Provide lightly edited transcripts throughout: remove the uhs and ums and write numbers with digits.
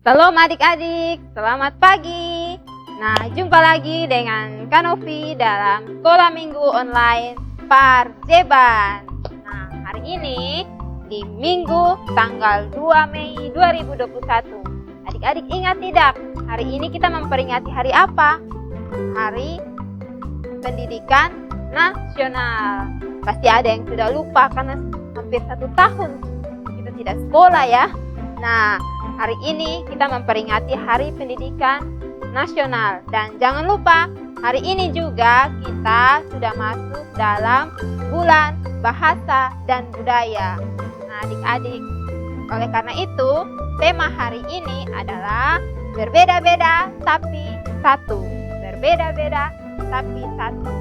Salam adik-adik, selamat pagi. Nah, jumpa lagi dengan Kanovi dalam Sekolah Minggu Online Parjeban. Nah, hari ini di Minggu tanggal 2 Mei 2021. Adik-adik ingat tidak? Hari ini kita memperingati hari apa? Hari Pendidikan Nasional. Pasti ada yang sudah lupa karena hampir 1 tahun kita tidak sekolah ya. Nah, hari ini kita memperingati Hari Pendidikan Nasional. Dan jangan lupa, hari ini juga kita sudah masuk dalam bulan Bahasa dan Budaya. Nah, adik-adik, oleh karena itu, tema hari ini adalah berbeda-beda tapi satu. Berbeda-beda tapi satu.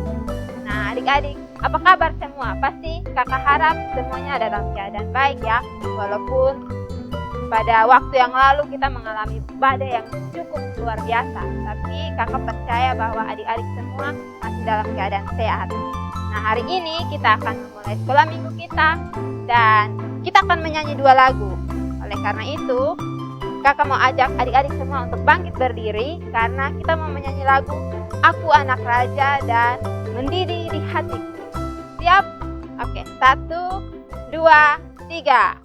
Nah, adik-adik, apa kabar semua? Pasti kakak harap semuanya ada dalam keadaan baik ya. Walaupun pada waktu yang lalu kita mengalami badai yang cukup luar biasa, tapi kakak percaya bahwa adik-adik semua masih dalam keadaan sehat. Nah, hari ini kita akan memulai sekolah minggu kita dan kita akan menyanyi 2 lagu. Oleh karena itu, kakak mau ajak adik-adik semua untuk bangkit berdiri karena kita mau menyanyi lagu Aku Anak Raja dan Mendidih di Hatiku. Siap? Oke, 1, 2, 3.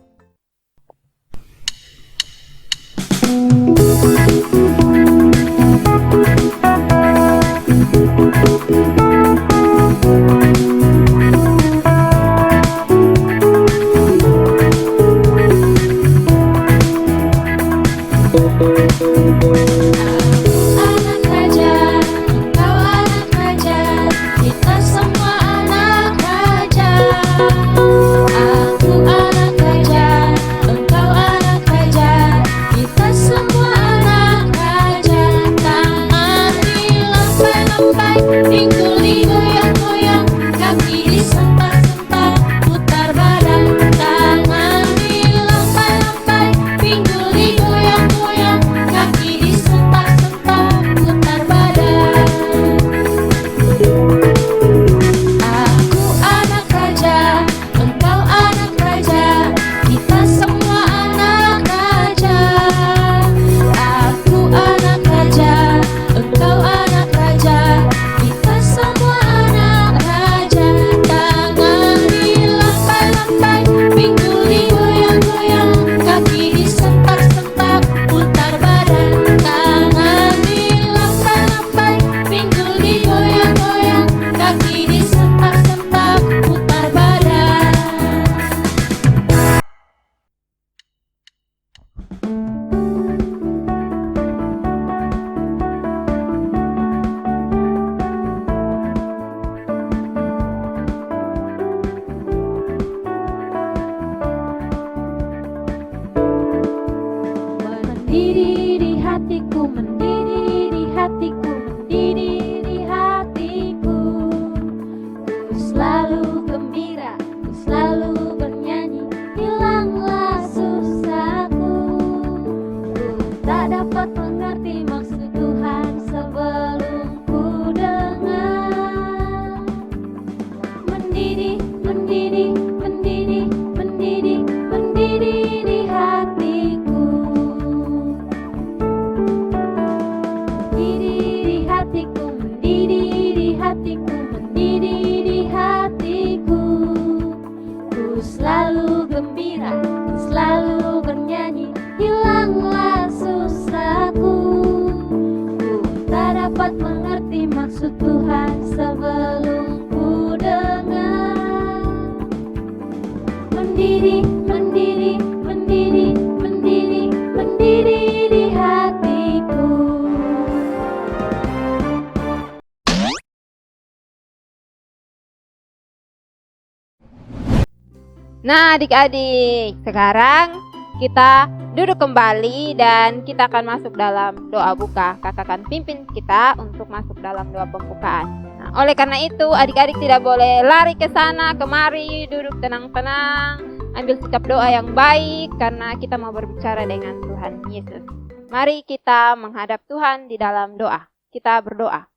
Nah, adik-adik, sekarang kita duduk kembali dan kita akan masuk dalam doa buka. Kakak akan pimpin kita untuk masuk dalam doa pembukaan. Nah, oleh karena itu, adik-adik tidak boleh lari ke sana kemari, duduk tenang-tenang, ambil sikap doa yang baik karena kita mau berbicara dengan Tuhan Yesus. Mari kita menghadap Tuhan di dalam doa. Kita berdoa.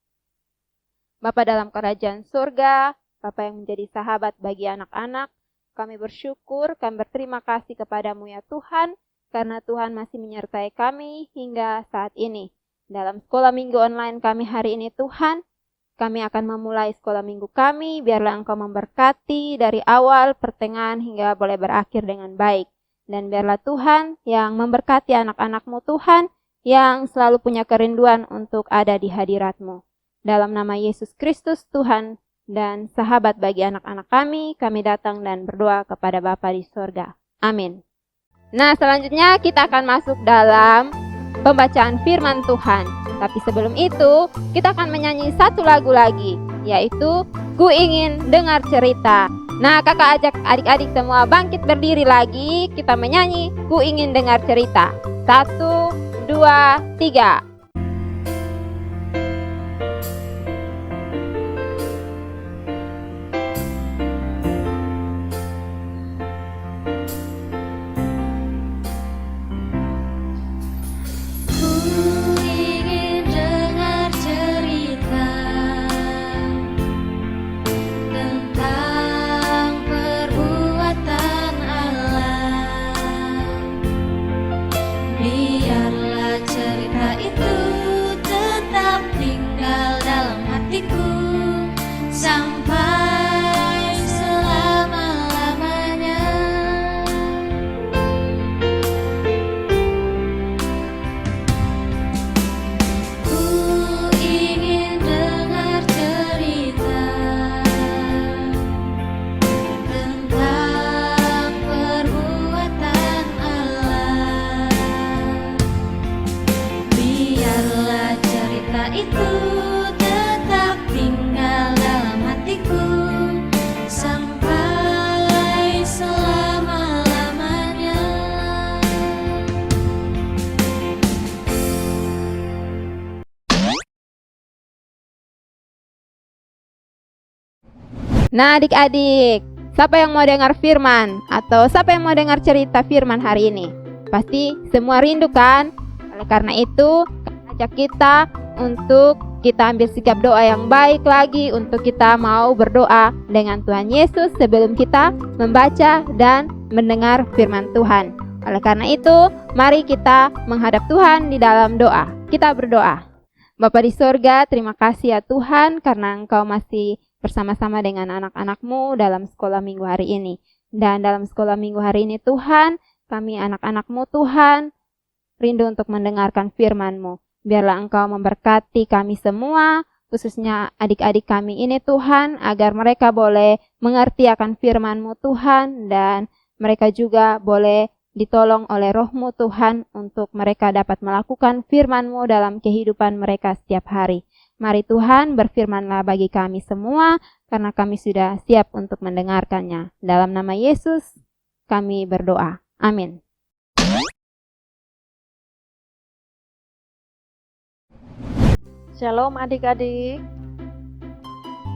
Bapa dalam kerajaan surga, Bapa yang menjadi sahabat bagi anak-anak, kami bersyukur, kami berterima kasih kepadamu ya Tuhan, karena Tuhan masih menyertai kami hingga saat ini. Dalam sekolah minggu online kami hari ini Tuhan, kami akan memulai sekolah minggu kami, biarlah Engkau memberkati dari awal, pertengahan hingga boleh berakhir dengan baik. Dan biarlah Tuhan yang memberkati anak-anak-Mu Tuhan, yang selalu punya kerinduan untuk ada di hadirat-Mu. Dalam nama Yesus Kristus Tuhan dan sahabat bagi anak-anak kami datang dan berdoa kepada Bapa di sorga. Amin. Nah, selanjutnya kita akan masuk dalam pembacaan firman Tuhan. Tapi sebelum itu, kita akan menyanyi satu lagu lagi, yaitu Ku Ingin Dengar Cerita. Nah, kakak ajak adik-adik semua bangkit berdiri lagi, kita menyanyi Ku Ingin Dengar Cerita. 1, 2, 3. Nah, adik-adik, siapa yang mau dengar firman? Atau siapa yang mau dengar cerita firman hari ini? Pasti semua rindu kan? Oleh karena itu, ajak kita untuk kita ambil sikap doa yang baik lagi, untuk kita mau berdoa dengan Tuhan Yesus sebelum kita membaca dan mendengar firman Tuhan. Oleh karena itu, mari kita menghadap Tuhan di dalam doa. Kita berdoa. Bapa di sorga, terima kasih ya Tuhan karena Engkau masih bersama-sama dengan anak-anak-Mu dalam sekolah minggu hari ini. Dan dalam sekolah minggu hari ini Tuhan, kami anak-anak-Mu Tuhan, rindu untuk mendengarkan firman-Mu. Biarlah Engkau memberkati kami semua, khususnya adik-adik kami ini Tuhan, agar mereka boleh mengerti akan firman-Mu Tuhan, dan mereka juga boleh ditolong oleh Roh-Mu Tuhan, untuk mereka dapat melakukan firman-Mu dalam kehidupan mereka setiap hari. Mari Tuhan berfirmanlah bagi kami semua, karena kami sudah siap untuk mendengarkannya. Dalam nama Yesus kami berdoa. Amin. Shalom adik-adik.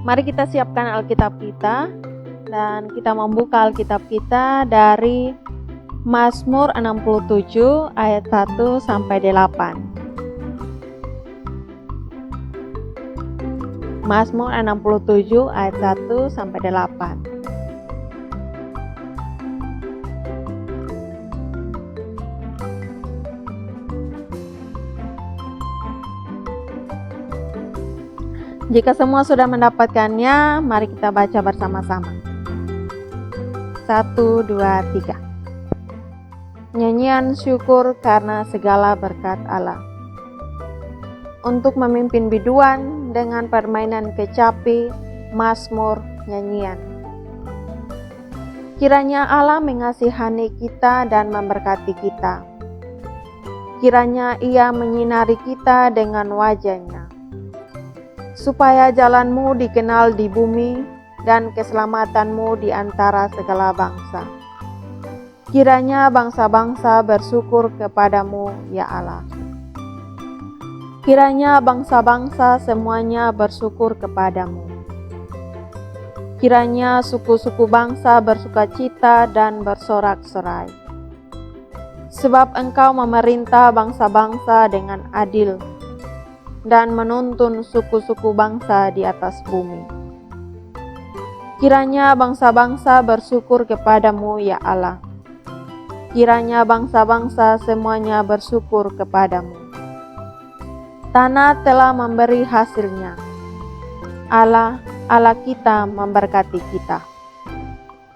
Mari kita siapkan Alkitab kita, dan kita membuka Alkitab kita dari Mazmur 67 ayat 1 sampai 8. Mazmur 67 ayat 1 sampai 8. Jika semua sudah mendapatkannya, mari kita baca bersama-sama. 1, 2, 3. Nyanyian syukur karena segala berkat Allah. Untuk memimpin biduan dengan permainan kecapi, mazmur, nyanyian. Kiranya Allah mengasihani kita dan memberkati kita. Kiranya Ia menyinari kita dengan wajah-Nya, supaya jalan-Mu dikenal di bumi dan keselamatan-Mu di antara segala bangsa. Kiranya bangsa-bangsa bersyukur kepadamu, ya Allah. Kiranya bangsa-bangsa semuanya bersyukur kepadamu. Kiranya suku-suku bangsa bersukacita dan bersorak-sorai. Sebab Engkau memerintah bangsa-bangsa dengan adil dan menuntun suku-suku bangsa di atas bumi. Kiranya bangsa-bangsa bersyukur kepadamu, ya Allah. kiranya bangsa-bangsa semuanya bersyukur kepadamu. Tanah telah memberi hasilnya. Allah kita memberkati kita.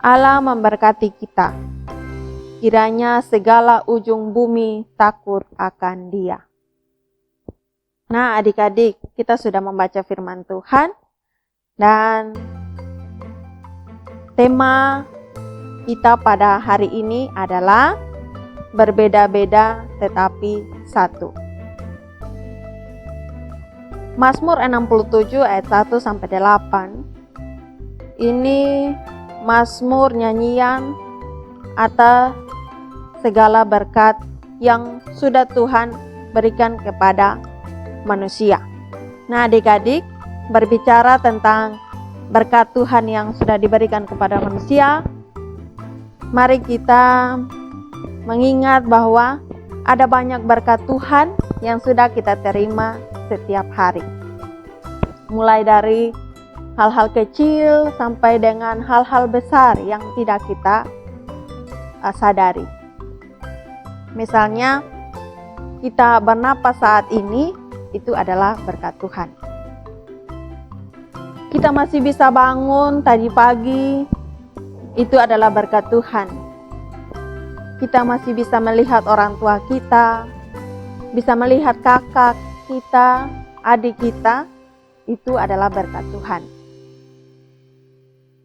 Allah memberkati kita. Kiranya segala ujung bumi takut akan Dia. Nah, adik-adik, kita sudah membaca firman Tuhan dan tema kita pada hari ini adalah berbeda-beda tetapi satu. Mazmur 67 ayat 1 sampai 8. Ini mazmur nyanyian atas segala berkat yang sudah Tuhan berikan kepada manusia. Nah, adik-adik, berbicara tentang berkat Tuhan yang sudah diberikan kepada manusia, mari kita mengingat bahwa ada banyak berkat Tuhan yang sudah kita terima setiap hari. Mulai dari hal-hal kecil sampai dengan hal-hal besar yang tidak kita sadari. Misalnya, kita bernapas saat ini, itu adalah berkat Tuhan. Kita masih bisa bangun tadi pagi, itu adalah berkat Tuhan. Kita masih bisa melihat orang tua kita, bisa melihat kakak kita, adik kita, itu adalah berkat Tuhan.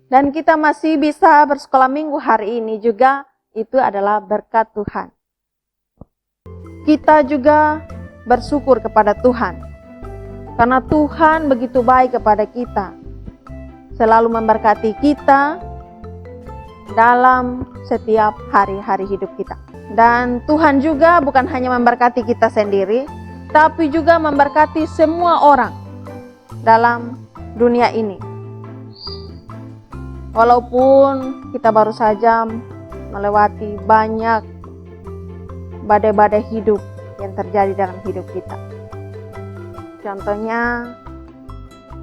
Dan kita masih bisa bersekolah minggu hari ini juga, itu adalah berkat Tuhan. Kita juga bersyukur kepada Tuhan, karena Tuhan begitu baik kepada kita, selalu memberkati kita dalam setiap hari-hari hidup kita. Dan Tuhan juga bukan hanya memberkati kita sendiri, tapi juga memberkati semua orang dalam dunia ini. Walaupun kita baru saja melewati banyak badai-badai hidup yang terjadi dalam hidup kita. Contohnya,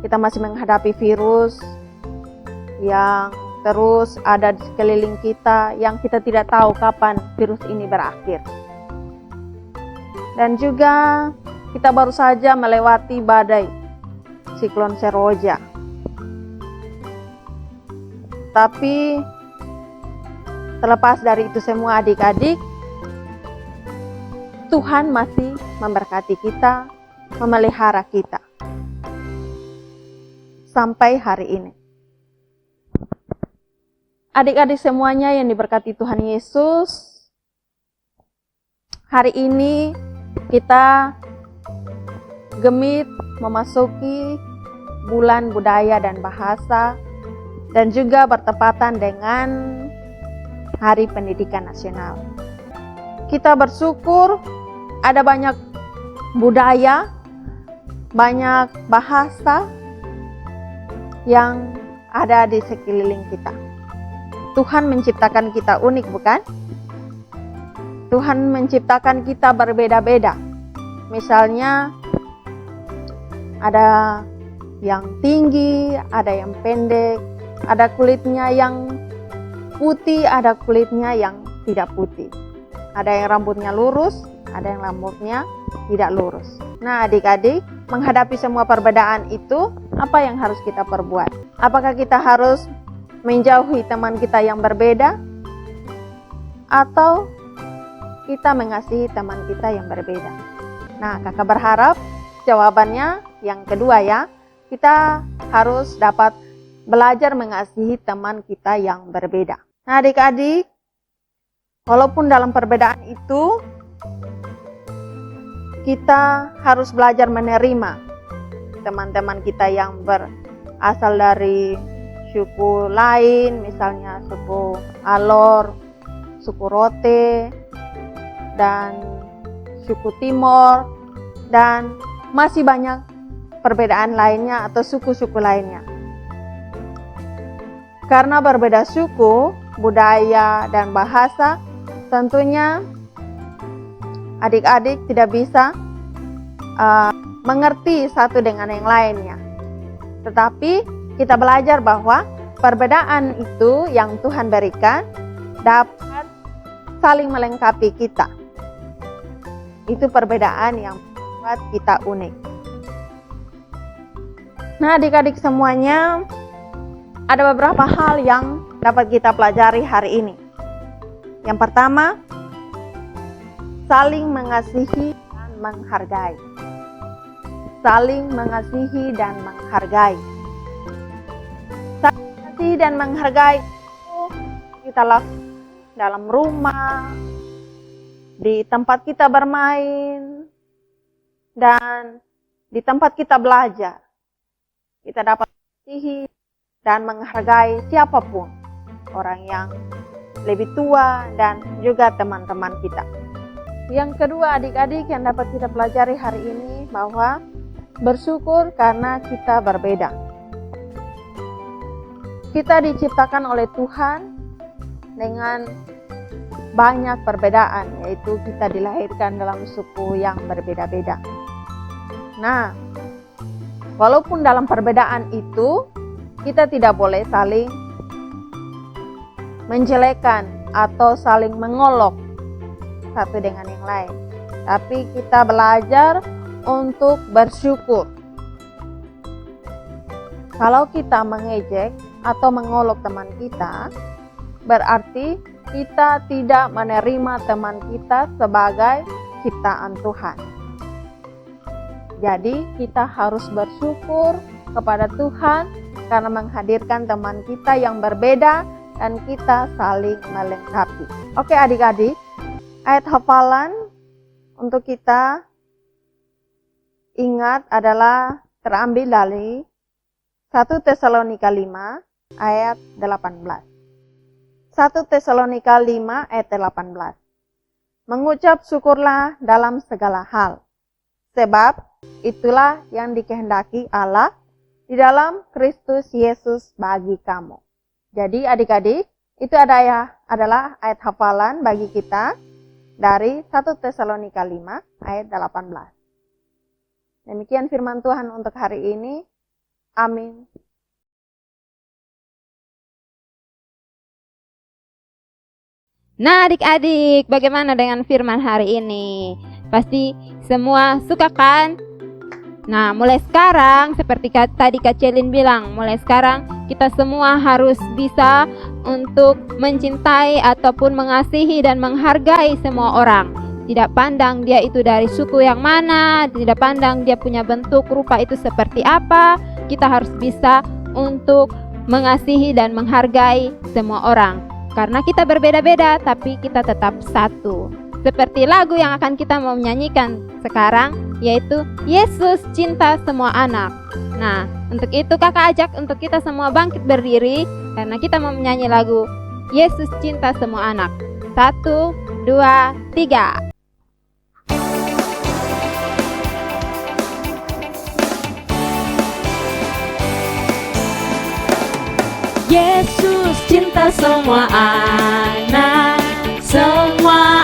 kita masih menghadapi virus yang terus ada di sekeliling kita, yang kita tidak tahu kapan virus ini berakhir. Dan juga kita baru saja melewati badai siklon Seroja. Tapi terlepas dari itu semua, adik-adik, Tuhan masih memberkati kita, memelihara kita sampai hari ini. Adik-adik semuanya yang diberkati Tuhan Yesus, hari ini kita gemit memasuki bulan budaya dan bahasa, dan juga bertepatan dengan Hari Pendidikan Nasional. Kita bersyukur ada banyak budaya, banyak bahasa yang ada di sekeliling kita. Tuhan menciptakan kita unik, bukan? Tuhan menciptakan kita berbeda-beda. Misalnya, ada yang tinggi, ada yang pendek, ada kulitnya yang putih, ada kulitnya yang tidak putih. Ada yang rambutnya lurus, ada yang rambutnya tidak lurus. Nah, adik-adik, menghadapi semua perbedaan itu, apa yang harus kita perbuat? Apakah kita harus menjauhi teman kita yang berbeda? Atau kita mengasihi teman kita yang berbeda? Nah, kakak berharap jawabannya yang kedua ya. Kita harus dapat belajar mengasihi teman kita yang berbeda. Nah, adik-adik, walaupun dalam perbedaan itu, kita harus belajar menerima teman-teman kita yang berasal dari suku lain, misalnya suku Alor, suku Rote, dan suku Timor, dan masih banyak perbedaan lainnya atau suku-suku lainnya. Karena berbeda suku, budaya, dan bahasa, tentunya adik-adik tidak bisa mengerti satu dengan yang lainnya. Tetapi kita belajar bahwa perbedaan itu yang Tuhan berikan dapat saling melengkapi kita. Itu perbedaan yang membuat kita unik. Nah, adik-adik semuanya, ada beberapa hal yang dapat kita pelajari hari ini. Yang pertama, saling mengasihi dan menghargai. Saling mengasihi dan menghargai. Saling mengasihi dan menghargai itu kita lakukan dalam rumah, di tempat kita bermain, dan di tempat kita belajar. Kita dapat mengasihi dan menghargai siapapun, orang yang lebih tua dan juga teman-teman kita. Yang kedua, adik-adik, yang dapat kita pelajari hari ini bahwa bersyukur karena kita berbeda. Kita diciptakan oleh Tuhan dengan banyak perbedaan, yaitu kita dilahirkan dalam suku yang berbeda-beda. Nah, walaupun dalam perbedaan itu, kita tidak boleh saling menjelekan atau saling mengolok satu dengan yang lain. Tapi kita belajar untuk bersyukur. Kalau kita mengejek atau mengolok teman kita, berarti kita tidak menerima teman kita sebagai ciptaan Tuhan. Jadi kita harus bersyukur kepada Tuhan karena menghadirkan teman kita yang berbeda dan kita saling melengkapi. Oke adik-adik, ayat hafalan untuk kita ingat adalah terambil dari 1 Tesalonika 5 ayat 18. 1 Tesalonika 5 ayat 18. Mengucap syukurlah dalam segala hal, sebab itulah yang dikehendaki Allah di dalam Kristus Yesus bagi kamu. Jadi adik-adik, itu adalah ayat hafalan bagi kita dari 1 Tesalonika 5 ayat 18. Demikian firman Tuhan untuk hari ini. Amin. Nah adik-adik, bagaimana dengan firman hari ini? Pasti semua suka kan? Nah mulai sekarang, seperti tadi Kak Celin bilang, mulai sekarang kita semua harus bisa untuk mencintai ataupun mengasihi dan menghargai semua orang. Tidak pandang dia itu dari suku yang mana, tidak pandang dia punya bentuk rupa itu seperti apa, kita harus bisa untuk mengasihi dan menghargai semua orang. Karena kita berbeda-beda, tapi kita tetap satu. Seperti lagu yang akan kita mau menyanyikan sekarang, yaitu Yesus Cinta Semua Anak. Nah, untuk itu kakak ajak untuk kita semua bangkit berdiri, karena kita mau menyanyi lagu Yesus Cinta Semua Anak. 1, 2, 3. Yesus cinta semua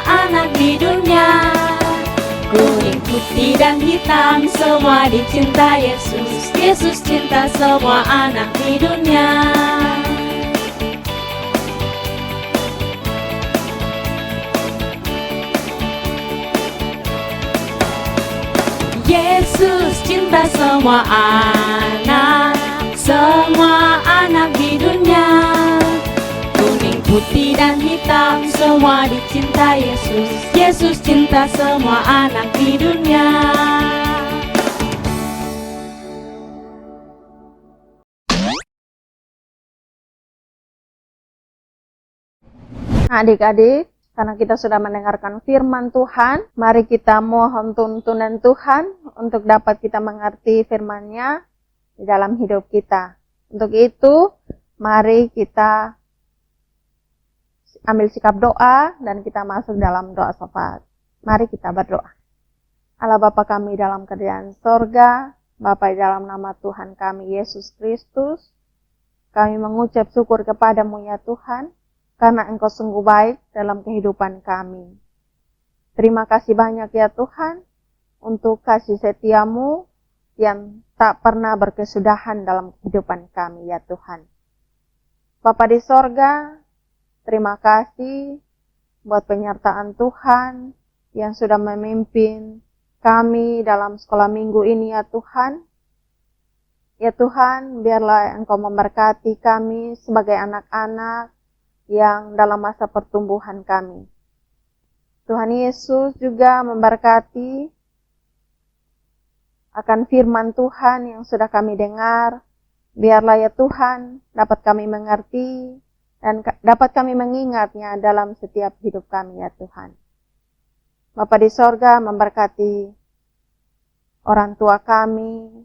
anak di dunia. Kuning, putih, dan hitam, semua dicinta Yesus. Yesus cinta semua anak di dunia. Yesus cinta semua anak di dunia. Kuning, putih, dan hitam, semua dicinta Yesus. Yesus cinta semua anak di dunia. Adik-adik, karena kita sudah mendengarkan firman Tuhan, mari kita mohon tuntunan Tuhan untuk dapat kita mengerti firman-Nya di dalam hidup kita. Untuk itu, mari kita ambil sikap doa dan kita masuk dalam doa syafaat. Mari kita berdoa. Allah Bapa kami dalam kerajaan sorga, Bapa dalam nama Tuhan kami Yesus Kristus, kami mengucap syukur kepadamu ya Tuhan, karena Engkau sungguh baik dalam kehidupan kami. Terima kasih banyak ya Tuhan, untuk kasih setiamu yang tak pernah berkesudahan dalam kehidupan kami ya Tuhan. Bapa di sorga, terima kasih buat penyertaan Tuhan yang sudah memimpin kami dalam sekolah minggu ini ya Tuhan. Ya Tuhan, biarlah Engkau memberkati kami sebagai anak-anak yang dalam masa pertumbuhan kami. Tuhan Yesus juga memberkati akan firman Tuhan yang sudah kami dengar. Biarlah ya Tuhan dapat kami mengerti dan dapat kami mengingatnya dalam setiap hidup kami ya Tuhan. Bapa di sorga memberkati orang tua kami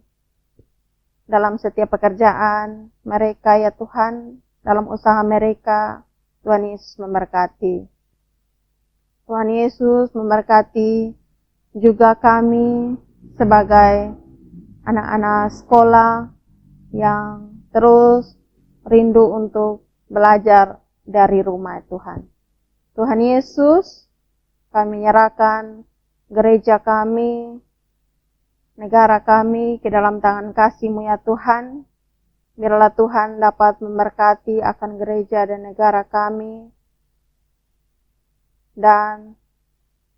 dalam setiap pekerjaan mereka ya Tuhan, dalam usaha mereka. Tuhan Yesus memberkati. Tuhan Yesus memberkati juga kami sebagai anak-anak sekolah yang terus rindu untuk belajar dari rumah Tuhan. Tuhan Yesus, kami menyerahkan gereja kami, negara kami ke dalam tangan kasih-Mu ya Tuhan. Biarlah Tuhan dapat memberkati akan gereja dan negara kami dan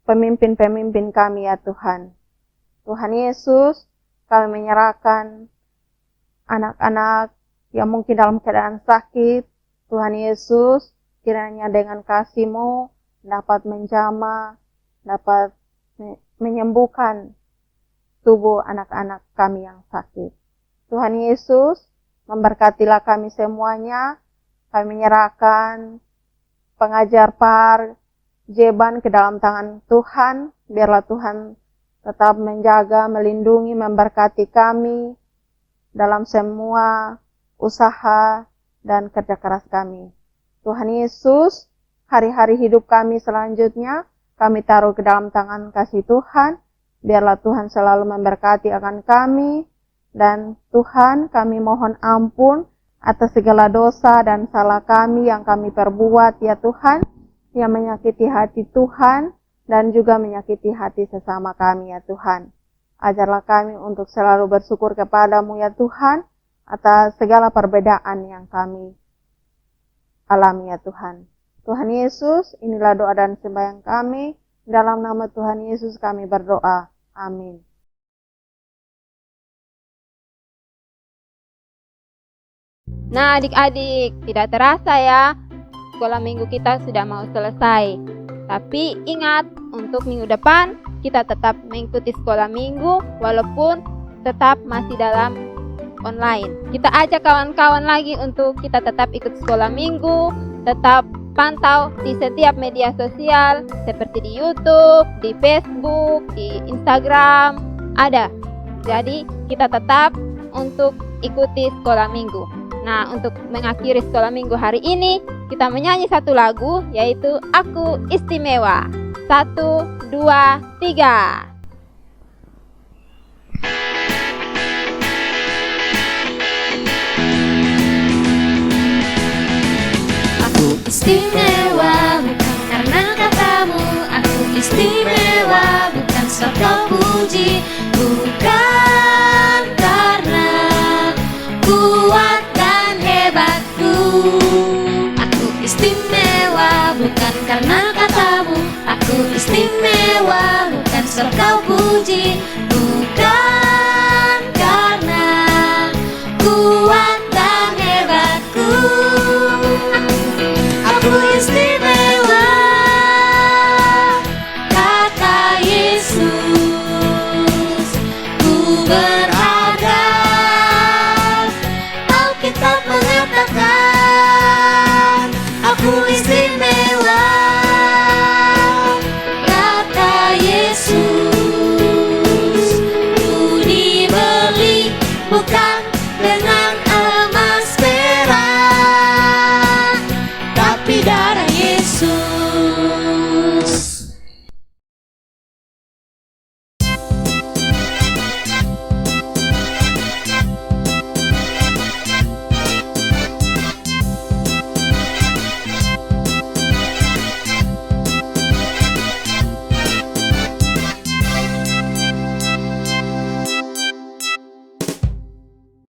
pemimpin-pemimpin kami ya Tuhan. Tuhan Yesus, kami menyerahkan anak-anak yang mungkin dalam keadaan sakit. Tuhan Yesus, kiranya dengan kasih-Mu dapat menjamah, dapat menyembuhkan tubuh anak-anak kami yang sakit. Tuhan Yesus, memberkatilah kami semuanya. Kami menyerahkan pengajar Par Jeban ke dalam tangan Tuhan. Biarlah Tuhan tetap menjaga, melindungi, memberkati kami dalam semua usaha dan kerja keras kami. Tuhan Yesus, hari-hari hidup kami selanjutnya kami taruh ke dalam tangan kasih Tuhan. Biarlah Tuhan selalu memberkati akan kami. Dan Tuhan, kami mohon ampun atas segala dosa dan salah kami yang kami perbuat ya Tuhan, yang menyakiti hati Tuhan dan juga menyakiti hati sesama kami ya Tuhan. Ajarlah kami untuk selalu bersyukur kepadamu ya Tuhan atas segala perbedaan yang kami alami ya Tuhan. Tuhan Yesus, inilah doa dan sembahyang kami. Dalam nama Tuhan Yesus kami berdoa. Amin. Nah adik-adik, tidak terasa ya, sekolah minggu kita sudah mau selesai. Tapi ingat, untuk minggu depan kita tetap mengikuti sekolah minggu walaupun tetap masih dalam online. Kita ajak kawan-kawan lagi untuk kita tetap ikut sekolah minggu, tetap pantau di setiap media sosial seperti di YouTube, di Facebook, di Instagram, ada. Jadi kita tetap untuk ikuti sekolah minggu. Nah, untuk mengakhiri sekolah minggu hari ini, kita menyanyi satu lagu, yaitu Aku Istimewa. 1, 2, 3. Aku istimewa bukan karena katamu. Aku istimewa bukan sebab kau puji. Bukan karena kuat dan hebatku. Aku istimewa bukan karena katamu. Aku istimewa bukan sebab kau puji.